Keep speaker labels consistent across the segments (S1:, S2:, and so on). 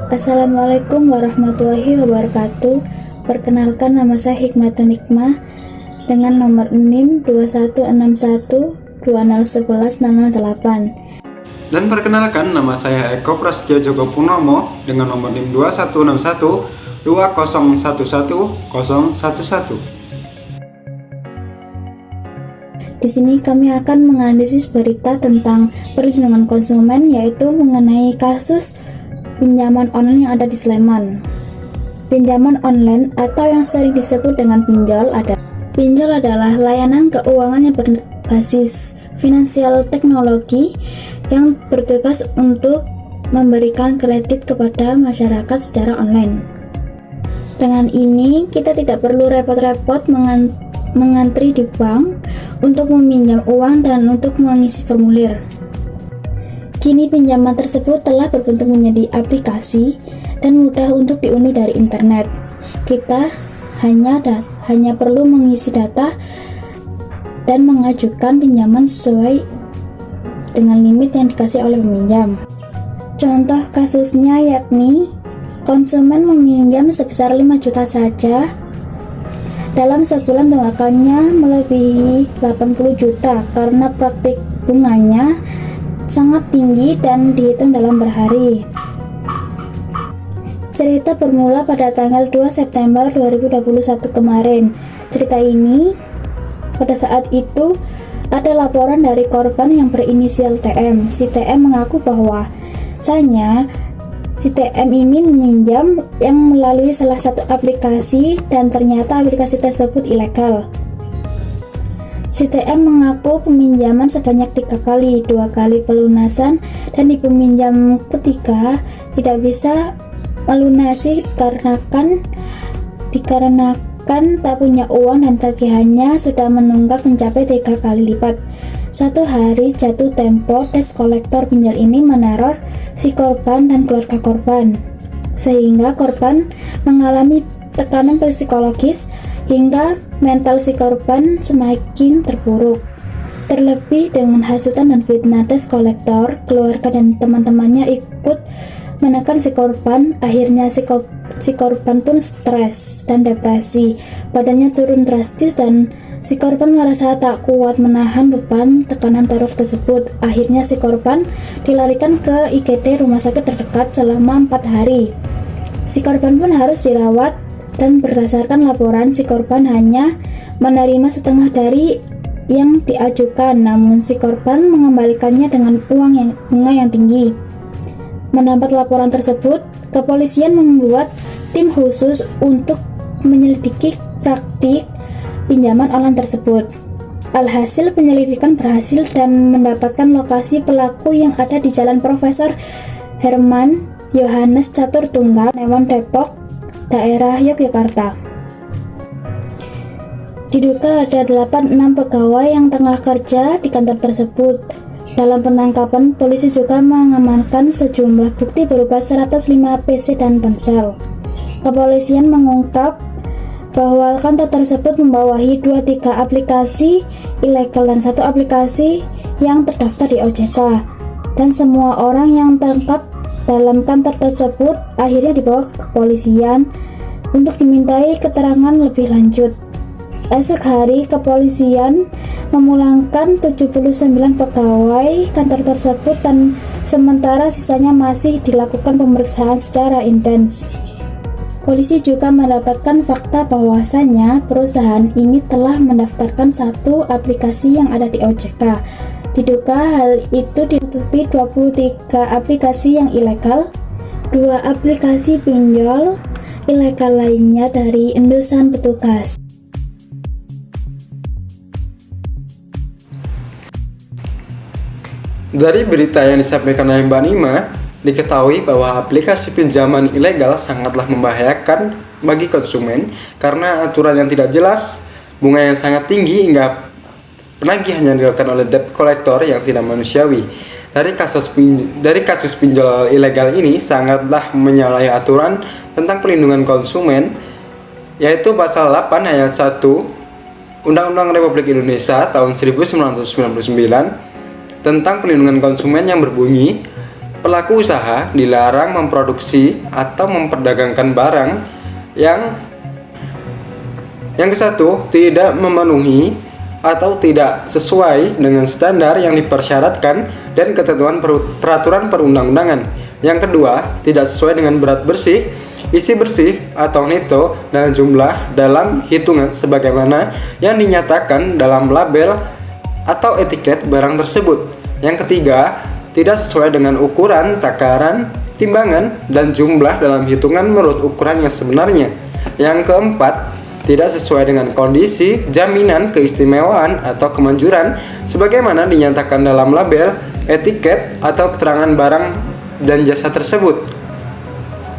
S1: Assalamualaikum warahmatullahi wabarakatuh. Perkenalkan, nama saya Hikmatun Nikmah dengan nomor NIM 216120110008.
S2: Dan perkenalkan, nama saya Eko Prasetyo Joko Purnomo dengan nomor NIM 216120111011.
S1: Di sini kami akan menganalisis berita tentang perlindungan konsumen, yaitu mengenai kasus pinjaman online yang ada di Sleman. Pinjaman online atau yang sering disebut dengan pinjol adalah layanan keuangan yang berbasis finansial teknologi yang bertugas untuk memberikan kredit kepada masyarakat secara online. Dengan ini, kita tidak perlu repot-repot mengantri di bank untuk meminjam uang dan untuk mengisi formulir. Kini pinjaman tersebut telah berbentuk menjadi aplikasi dan mudah untuk diunduh dari internet. Kita hanya perlu mengisi data dan mengajukan pinjaman sesuai dengan limit yang dikasih oleh peminjam. Contoh kasusnya yakni konsumen meminjam sebesar 5 juta saja. Dalam sebulan tunggakannya melebihi 80 juta karena praktik bunganya sangat tinggi dan dihitung dalam berhari. Cerita bermula pada tanggal 2 September 2021 kemarin. Cerita ini, pada saat itu ada laporan dari korban yang berinisial TM. Si TM mengaku bahwa si TM ini meminjam yang melalui salah satu aplikasi dan ternyata aplikasi tersebut ilegal. Si TM mengaku peminjaman sebanyak 3 kali, 2 kali pelunasan, dan di peminjam ketiga tidak bisa melunasi dikarenakan tak punya uang dan tagihannya sudah menunggak mencapai 3 kali lipat. Satu hari jatuh tempo, tes kolektor pinjol ini meneror si korban dan keluarga korban, sehingga korban mengalami tekanan psikologis hingga mental si korban semakin terpuruk. Terlebih dengan hasutan dan fitnah tes kolektor, keluarga dan teman-temannya ikut menekan si korban. Akhirnya si korban pun stres dan depresi, badannya turun drastis dan si korban merasa tak kuat menahan beban tekanan teror tersebut. Akhirnya si korban dilarikan ke IGD rumah sakit terdekat selama 4 hari. Si korban pun harus dirawat dan berdasarkan laporan si korban hanya menerima setengah dari yang diajukan, namun si korban mengembalikannya dengan bunga yang tinggi. Mendapat laporan tersebut, kepolisian membuat tim khusus untuk menyelidiki praktik pinjaman online tersebut. Alhasil penyelidikan berhasil dan mendapatkan lokasi pelaku yang ada di Jalan Profesor Herman Yohanes Catur Tunggal, Newon, Depok, daerah Yogyakarta. Diduga ada 86 pegawai yang tengah kerja di kantor tersebut. Dalam penangkapan, polisi juga mengamankan sejumlah bukti berupa 105 PC dan ponsel. Kepolisian mengungkap bahwa kantor tersebut membawahi 23 aplikasi ilegal dan 1 aplikasi yang terdaftar di OJK, dan semua orang yang tertangkap dalam kantor tersebut akhirnya dibawa ke kepolisian untuk dimintai keterangan lebih lanjut. Esok hari, kepolisian memulangkan 79 pegawai kantor tersebut dan sementara sisanya masih dilakukan pemeriksaan secara intens. Polisi juga mendapatkan fakta bahwasannya perusahaan ini telah mendaftarkan 1 aplikasi yang ada di OJK. Diduga hal itu ditutupi 23 aplikasi yang ilegal, 2 aplikasi pinjol ilegal lainnya dari endosan petugas.
S2: Dari berita yang disampaikan oleh Mbak Nima, diketahui bahwa aplikasi pinjaman ilegal sangatlah membahayakan bagi konsumen karena aturan yang tidak jelas, bunga yang sangat tinggi hingga penagihan yang dilakukan oleh debt collector yang tidak manusiawi. Dari kasus pinjol ilegal ini sangatlah menyalahi aturan tentang perlindungan konsumen, yaitu pasal 8 ayat 1 Undang-Undang Republik Indonesia tahun 1999 tentang perlindungan konsumen yang berbunyi, pelaku usaha dilarang memproduksi atau memperdagangkan barang yang ke-1 tidak memenuhi atau tidak sesuai dengan standar yang dipersyaratkan dan ketentuan peraturan perundang-undangan. Yang kedua, tidak sesuai dengan berat bersih, isi bersih atau neto dan jumlah dalam hitungan sebagaimana yang dinyatakan dalam label atau etiket barang tersebut. Yang ketiga, tidak sesuai dengan ukuran, takaran, timbangan, dan jumlah dalam hitungan menurut ukuran yang sebenarnya. Yang keempat, tidak sesuai dengan kondisi, jaminan, keistimewaan, atau kemanjuran sebagaimana dinyatakan dalam label, etiket, atau keterangan barang dan jasa tersebut.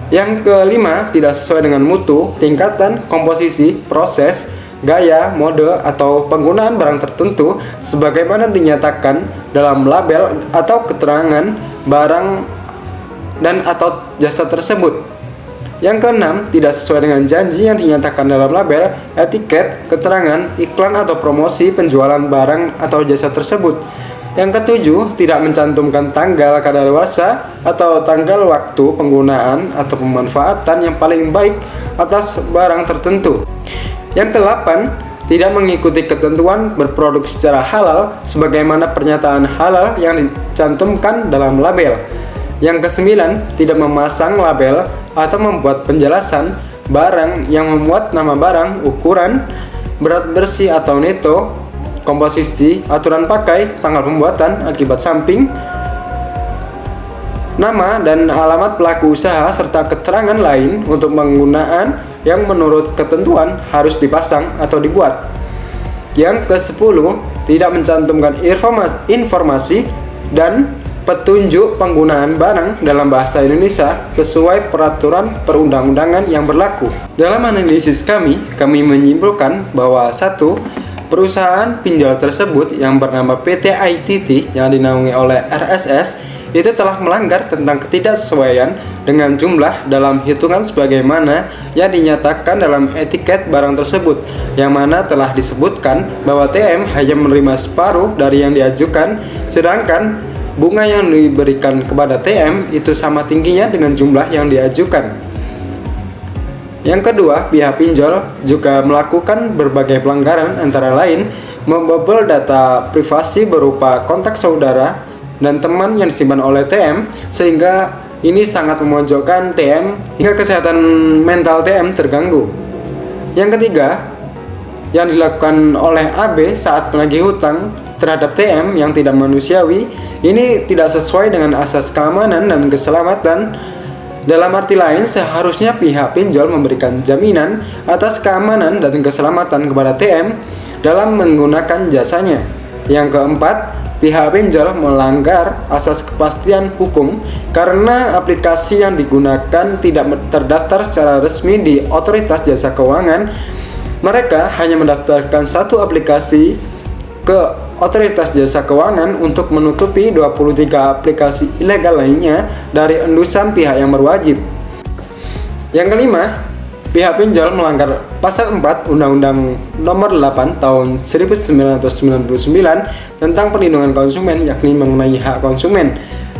S2: Yang kelima, tidak sesuai dengan mutu, tingkatan, komposisi, proses, gaya, mode, atau penggunaan barang tertentu sebagaimana dinyatakan dalam label atau keterangan barang dan atau jasa tersebut. Yang keenam, tidak sesuai dengan janji yang dinyatakan dalam label, etiket, keterangan, iklan atau promosi penjualan barang atau jasa tersebut. Yang ketujuh, tidak mencantumkan tanggal kadaluarsa atau tanggal waktu penggunaan atau pemanfaatan yang paling baik atas barang tertentu. Yang kedelapan, tidak mengikuti ketentuan berproduk secara halal sebagaimana pernyataan halal yang dicantumkan dalam label. Yang kesembilan, tidak memasang label atau membuat penjelasan barang yang memuat nama barang, ukuran, berat bersih atau neto, komposisi, aturan pakai, tanggal pembuatan, akibat samping, nama dan alamat pelaku usaha serta keterangan lain untuk penggunaan yang menurut ketentuan harus dipasang atau dibuat. Yang ke-10, tidak mencantumkan informasi dan petunjuk penggunaan barang dalam bahasa Indonesia sesuai peraturan perundang-undangan yang berlaku. Dalam analisis kami menyimpulkan bahwa 1. Perusahaan pinjol tersebut yang bernama PT ITT yang dinaungi oleh RSS itu telah melanggar tentang ketidaksesuaian dengan jumlah dalam hitungan sebagaimana yang dinyatakan dalam etiket barang tersebut, yang mana telah disebutkan bahwa TM hanya menerima separuh dari yang diajukan, sedangkan bunga yang diberikan kepada TM itu sama tingginya dengan jumlah yang diajukan. Yang kedua, pihak pinjol juga melakukan berbagai pelanggaran antara lain membobol data privasi berupa kontak saudara dan teman yang disimpan oleh TM sehingga ini sangat memojokkan TM hingga kesehatan mental TM terganggu. Yang ketiga, yang dilakukan oleh AB saat menagih hutang terhadap TM yang tidak manusiawi ini tidak sesuai dengan asas keamanan dan keselamatan. Dalam arti lain, seharusnya pihak pinjol memberikan jaminan atas keamanan dan keselamatan kepada TM dalam menggunakan jasanya. Yang keempat, pihak pinjol melanggar asas kepastian hukum karena aplikasi yang digunakan tidak terdaftar secara resmi di Otoritas Jasa Keuangan. Mereka hanya mendaftarkan satu aplikasi ke Otoritas Jasa Keuangan untuk menutupi 23 aplikasi ilegal lainnya dari endusan pihak yang berwajib. Yang kelima, pihak pinjol melanggar Pasal 4 Undang-Undang Nomor 8 Tahun 1999 tentang perlindungan konsumen, yakni mengenai hak konsumen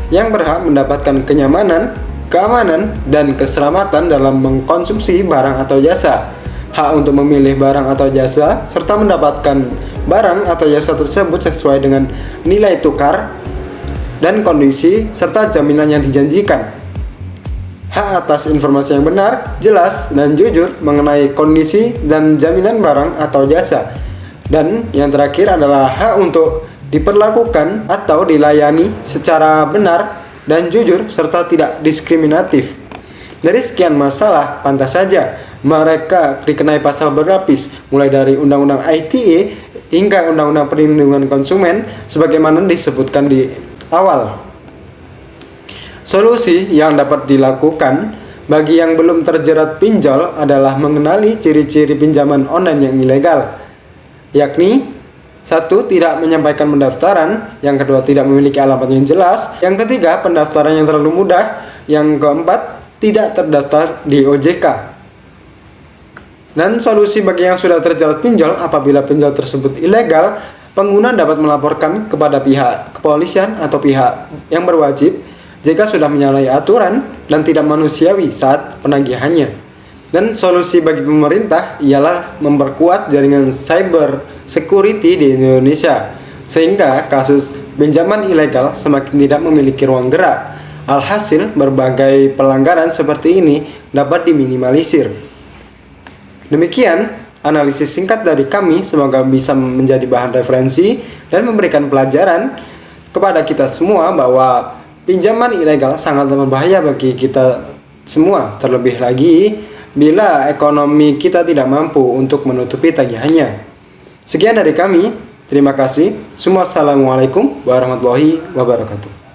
S2: yang berhak mendapatkan kenyamanan, keamanan, dan keselamatan dalam mengkonsumsi barang atau jasa, hak untuk memilih barang atau jasa, serta mendapatkan barang atau jasa tersebut sesuai dengan nilai tukar dan kondisi serta jaminan yang dijanjikan. Hak atas informasi yang benar, jelas, dan jujur mengenai kondisi dan jaminan barang atau jasa. Dan yang terakhir adalah hak untuk diperlakukan atau dilayani secara benar dan jujur serta tidak diskriminatif. Dari sekian masalah, pantas saja mereka dikenai pasal berlapis, mulai dari Undang-Undang ITE hingga Undang-Undang Perlindungan Konsumen sebagaimana disebutkan di awal. Solusi yang dapat dilakukan bagi yang belum terjerat pinjol adalah mengenali ciri-ciri pinjaman online yang ilegal, yakni 1. Tidak menyampaikan pendaftaran. Yang kedua, tidak memiliki alamat yang jelas. Yang ketiga, pendaftaran yang terlalu mudah. Yang keempat, tidak terdaftar di OJK. Dan solusi bagi yang sudah terjerat pinjol, apabila pinjol tersebut ilegal, pengguna dapat melaporkan kepada pihak kepolisian atau pihak yang berwajib jika sudah menyalahi aturan dan tidak manusiawi saat penagihannya. Dan solusi bagi pemerintah ialah memperkuat jaringan cyber security di Indonesia, sehingga kasus pinjaman ilegal semakin tidak memiliki ruang gerak. Alhasil, berbagai pelanggaran seperti ini dapat diminimalisir. Demikian analisis singkat dari kami, semoga bisa menjadi bahan referensi dan memberikan pelajaran kepada kita semua bahwa pinjaman ilegal sangat berbahaya bagi kita semua, terlebih lagi bila ekonomi kita tidak mampu untuk menutupi tagihannya. Sekian dari kami, terima kasih. Assalamualaikum warahmatullahi wabarakatuh.